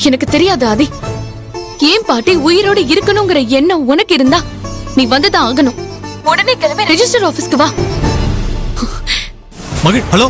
எனக்கு தெரியாது ஆதி. ஏன் பாட்டி உயிரோட இருக்கணுங்கிற எண்ணம் உனக்கு இருந்தா நீ வந்துதான் ஆகணும். உடனே கிளம்பி ரெஜிஸ்டர் ஆபீஸ்க்கு வா. மகிழ், ஹலோ.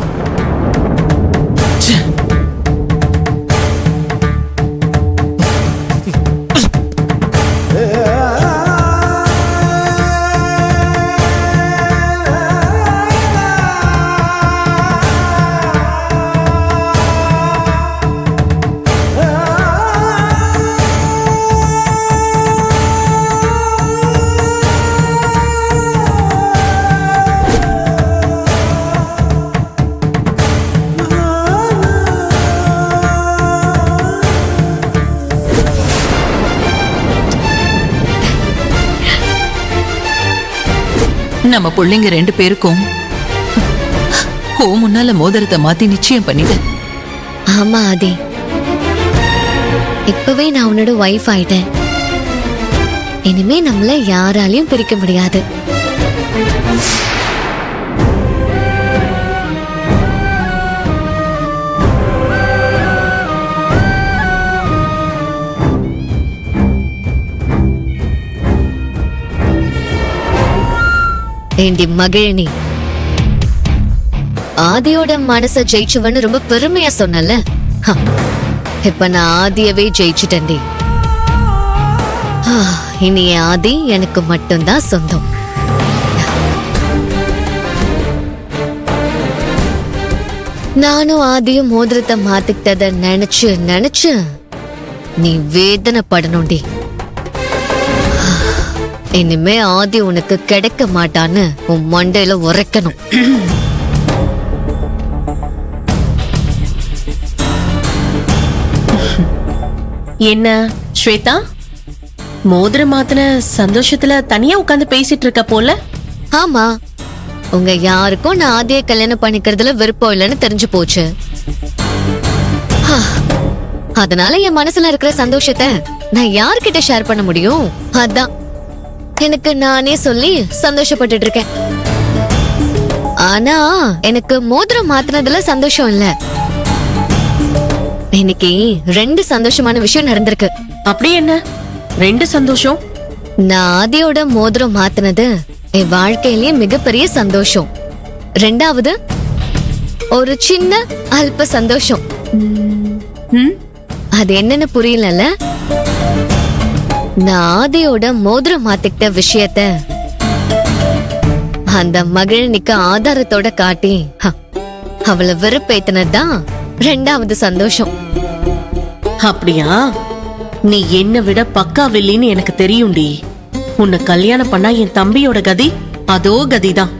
நம்ம பிள்ளைங்க 2 பேருக்கும் முன்னால மோதிரத்தை மாத்தி நிச்சயம் பண்ணிட்ட. ஆமா ஆதி, இப்பவே நான் உன்னோட வைஃப் ஆயிட்டேன். இனிமே நம்மள யாராலையும் பிரிக்க முடியாது. ஏண்டி மகிழினி, ஆதியோட மனச ஜெயிச்சுவன்னு ரொம்ப பெருமையா சொன்னல. இப்ப நான் ஆதியவே ஜெயிச்சுட்டேன்டி. இனி ஆதி எனக்கு மட்டும்தான் சொந்தம். நானும் ஆதியும் மோதிரத்தை மாத்திக்கிட்டத நினைச்சு நினைச்சு நீ வேதனைப்படணும்டி. இனிமே ஆதி உனக்கு கிடைக்க மாட்டான்னு உன் மண்டையில உரைக்கணும். என்ன ஸ்வேதா, மோதிரம் மாத்தின சந்தோஷத்துல தனியா உட்கார்ந்து பேசிட்டு இருக்க போல? ஆமா, உங்க யாருக்கும் நான் ஆதியை கல்யாணம் பண்ணிக்கிறதுல விருப்பம் இல்லைன்னு தெரிஞ்சு போச்சு. அதனால என் மனசுல இருக்கிற சந்தோஷத்தை நான் யார்கிட்ட ஷேர் பண்ண முடியும்? அதான் எனக்கு நானே சொல்லி சந்தோஷப்பட்டுட்டு இருக்கேன். ஆனா எனக்கு மோதிரம் மாத்தினதுல சந்தோஷம் இல்ல. இன்னைக்கு 2 சந்தோஷமான விஷயம் நடந்திருக்கு. அப்படி என்ன 2 சந்தோஷம்? நான் ஆதியோட மோதிரம் மாத்தினது என் வாழ்க்கையிலேயே மிகப்பெரிய சந்தோஷம். 2வது ஒரு சின்ன அல்ப சந்தோஷம். அது என்னன்னு புரியல. நான் ஆதியோட மோதிரம் மாத்திக்கிட்ட விஷயத்த அந்த மகிழினிக்கு ஆதாரத்தோட காட்டி அவளை வெறுப்பேத்தினதுதான் 2வது சந்தோஷம். அப்படியா? நீ என்ன விட பக்காவில்லின்னு எனக்கு தெரியும்டி. உன்னை கல்யாணம் பண்ணா என் தம்பியோட கதி அதோ கதிதான்.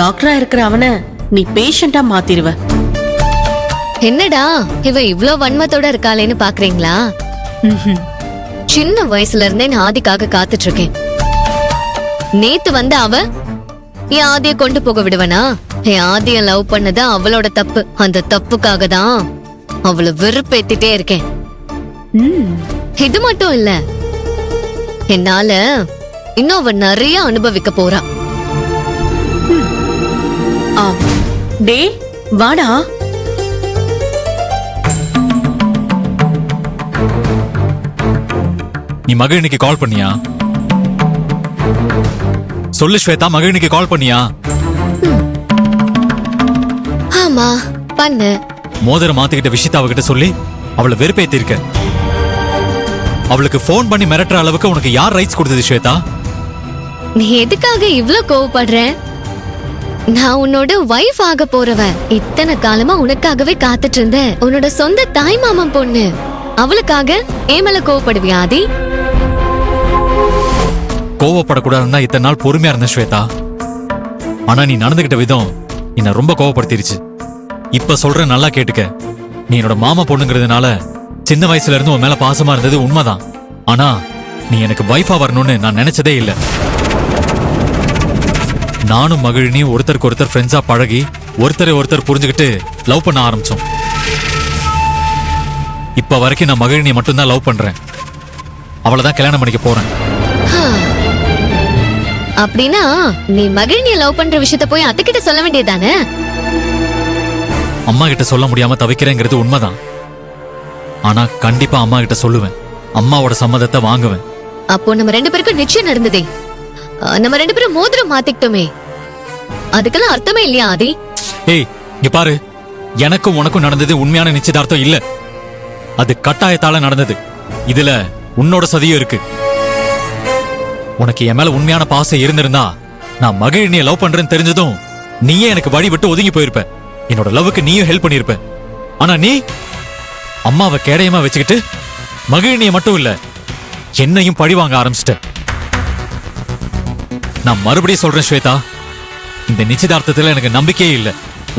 டாக்டரா இருக்கிற அவனை நீ பேஷண்டா மாத்திருவ. என்னடா இவ இவ்ளோ வன்மத்தோட இருக்காளேன்னு பாக்குறீங்களா? சின்ன வயசுல இருந்தே நான் ஆதிக்காக காத்துட்டு இருக்கேன். நேத்து வந்த அவ என் ஆதிய கொண்டு போக விடுவனா? என் ஆதிய லவ் பண்ணது அவளோட தப்பு. அந்த தப்புக்காக தான் அவளை வெறுப்பேத்திட்டே இருக்கேன். இது மட்டும் இல்ல, என்னால இன்னும் அவ நிறைய அனுபவிக்க போறா. டே வாடா. நீ மகிழினிக்கு கால் பண்ணியா? சொல்லு ஸ்வேதா, மகிழினிக்கு கால் பண்ணியா? ஆமா பண்ணு. மோதிரம் மாத்திக்கிட்ட விஷயத்த அவகிட்ட சொல்லி அவளை வெறுப்பேத்தி இருக்க. அவளுக்கு போன் பண்ணி மிரட்டுற அளவுக்கு உனக்கு யார் ரைட்ஸ் கொடுத்தது ஸ்வேதா? நீ எதுக்காக இவ்ளோ கோவப்படுற? நான் உன்னோட வைஃப் ஆக போறவ. இத்தனை காலமா உனக்காகவே காத்துட்டு இருந்த உன்னோட சொந்த தாய் மாமன் பொண்ணு. அவளுக்காக ஏமல கோவப்படுவியா ஆதி? கோவப்படக்கூடாதுன்னா இத்தனை நாள் பொறுமையா இருந்த ஸ்வேதா. ஆனா நீ நடந்துகிட்ட விதம் என்ன ரொம்ப கோவப்படுத்திருச்சு. இப்ப சொல்ற நல்லா கேட்டுக்க. நீ என்னோட மாமா பொண்ணுங்கிறதுனால சின்ன வயசுல இருந்து உன் மேல பாசமா இருந்தது உண்மைதான். ஆனா நீ எனக்கு வைஃபா வரணும்னு நான் நினைச்சதே இல்ல. நானும் மகிழினியும் ஒருத்தருக்கு ஒருத்தர் ஃப்ரெண்ட்ஸா பழகி ஒருத்தரை ஒருத்தர் புரிஞ்சுக்கிட்டு லவ் பண்ண ஆரம்பிச்சோம். இப்ப வரைக்கும் நான் மகிழினியை மட்டும்தான் லவ் பண்றேன். அவளைதான் கல்யாணம் பண்ணிக்க போறேன். அப்படின்னா நீ மகிழினிய லவ் பண்ற விஷயத்த போய் அத்தைக்கிட்ட சொல்ல வேண்டியதானே? அம்மா கிட்ட சொல்ல முடியாம தவிக்கிறேங்கிறது உண்மைதான். ஆனா கண்டிப்பா அம்மா கிட்ட சொல்லுவேன். அம்மாவோட சம்மதத்தை வாங்குவேன். அப்போ நம்ம 2 பேருக்கும் நிச்சயம் நடந்ததே. நம்ம 2 பேரும் மோதிரம் மாத்திக்கிட்டோமே. அதுக்கெல்லாம் அர்த்தமே இல்லையா ஆதி? ஏய், இங்க பாரு, எனக்கும் உனக்கும் நடந்தது உண்மையான நிச்சயதார்த்தம் இல்ல. அது கட்டாயத்தால நடந்தது. இதுல உன்னோட சதியும் இருக்கு. உனக்கு என் மேல உண்மையான பாசம் இருந்திருந்தா நான் மகிழினிய லவ் பண்றேன்னு தெரிஞ்சதும் நீயே எனக்கு வழி விட்டு ஒதுங்கி போயிருப்ப. என்னோட லவ்வுக்கு நீயும் ஹெல்ப் பண்ணிருப்ப. ஆனா நீ அம்மாவை கேடயமா வச்சுக்கிட்டு மகிழினிய மட்டும் இல்ல என்னையும் பழி வாங்க ஆரம்பிச்சிட்ட. நான் மறுபடியும் சொல்றேன் ஸ்வேதா, இந்த நிச்சயதார்த்தத்துல எனக்கு நம்பிக்கையே இல்ல.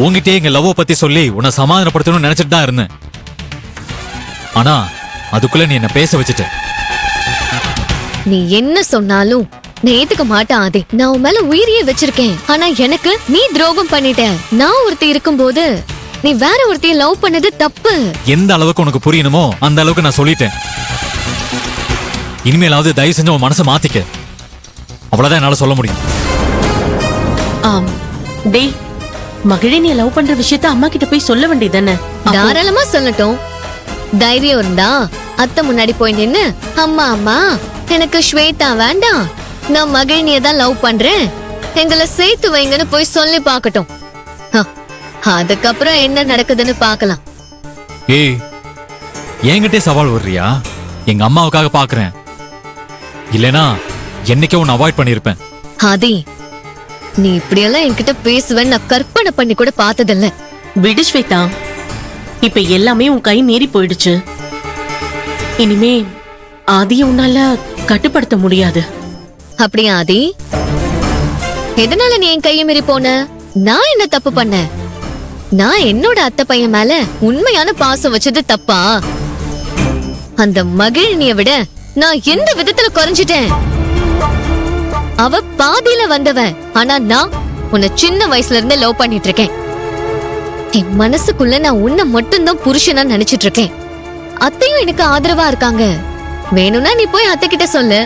உன்கிட்டயே எங்க லவ் பத்தி சொல்லி உன்னை சமாதானப்படுத்தணும்னு நினைச்சிட்டு தான் இருந்தேன். ஆனா அதுக்குள்ள நீ என்ன பேச வச்சுட்ட. நீ என்ன சொன்னாலும் நான் ஏத்துக்க மாட்டேன் ஆதி. நான் உன் மேல உயிரியே வச்சிருக்கேன். ஆனா எனக்கு நீ துரோகம் பண்ணிட்ட. நான் ஒருத்தி இருக்கும்போது நீ வேற ஒருத்திய லவ் பண்ணது தப்பு. எந்த அளவுக்கு உனக்கு புரியணுமோ அந்த அளவுக்கு நான் சொல்லிட்டேன். இனிமேலாவது தயவு செஞ்சு உன் மனசை மாத்திக்க. அவ்வளவுதான் என்னால சொல்ல முடியும். ஆம் டேய், மகிழினிய லவ் பண்ற விஷயத்த அம்மா கிட்ட போய் சொல்ல வேண்டியதானே? தாராளமா சொல்லட்டும். தைரியம் இருந்தா அத்தை முன்னாடி போய் நின்னு, அம்மா அம்மா எனக்கு ஸ்வேதா வேண்டாம், நான் மகிழினிய தான் லவ் பண்றேன், எங்களை சேர்த்து வைங்கன்னு போய் சொல்லி பாக்கட்டும். அதுக்கப்புறம் என்ன நடக்குதுன்னு பாக்கலாம். ஏய், என்கிட்டே சவால் வர்றியா? எங்க அம்மாவுக்காக பாக்குறேன். இல்லனா என்னைக்கே உன்னை அவாய்ட் பண்ணிருப்பேன். ஆதி, நீ இப்படியெல்லாம் என்கிட்ட பேசுவேன்னு நான் கற்பனை பண்ணி கூட பார்த்ததில்ல. விடு ஸ்வேதா, இப்ப எல்லாமே உன் கை மீறி போயிடுச்சு. இனிமே ஆதிய உன்னால கட்டுப்படுத்த முடியாது. அப்படியா ஆதி? எதனால நீ என் கையை மீறி போன? நான் என்ன தப்பு பண்ண? நான் என்னோட அத்தை பையன் மேல உண்மையான பாசம் வச்சது தப்பா? அந்த மகிழினிய விட நான் எந்த விதத்துல குறைஞ்சிட்டேன்? அவ பாதியில வந்தவன். ஆனா நான் உன்னை சின்ன வயசுல இருந்தே லவ் பண்ணிட்டு இருக்கேன். என் மனசுக்குள்ள நான் உன்னை மட்டும்தான் புருஷனா நினைச்சிட்டு இருக்கேன். அத்தையும் எனக்கு ஆதரவா இருக்காங்க. வேணும்னா நீ போய் அத்தை கிட்ட சொல்லு.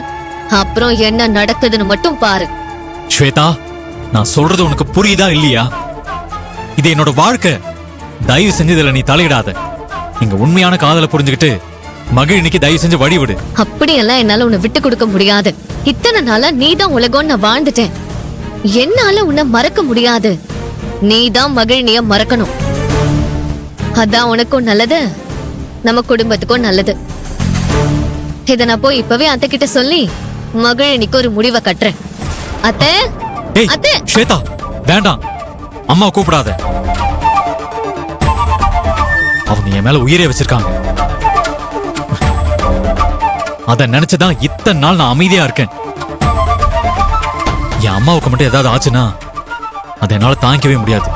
அப்புறம் என்ன நடக்குதுன்னு மட்டும் பாரு. ஸ்வேதா, நான் சொல்றது உனக்கு புரியுதா இல்லையா? இது என்னோட வாழ்க்கை. தயவு செஞ்சு இதுல நீ தலையிடாத. எங்க உண்மையான காதலை புரிஞ்சுக்கிட்டு மகிழினிக்கு தயவு செஞ்சு வழி விடு. அப்படியெல்லாம் என்னால உன்னை விட்டு கொடுக்க முடியாது. இத்தனை நாளா நீதான் உலகம் நான் வாழ்ந்துட்டேன். என்னால உன்னை மறக்க முடியாது. நீதான் மகிழினிய மறக்கணும். அதான் உனக்கும் நல்லது, நம்ம குடும்பத்துக்கும் நல்லது. இத நான் போய் இப்பவே அத்தை கிட்ட சொல்லி மகிழினிக்கு ஒரு முடிவை கட்டுறேன். அத்தை, ஏய் அத்தை. ஸ்வேதா, வேண்டாம். அம்மா கூப்பிடாத. அவங்க என் மேல உயிரே வச்சிருக்காங்க. அத நினைச்சுதான் இத்தனை நாள் நான் அமைதியா இருக்கேன். என் அம்மாவுக்கு மட்டும் ஏதாவது ஆச்சுன்னா அதை என்னால தாங்கிக்கவே முடியாது.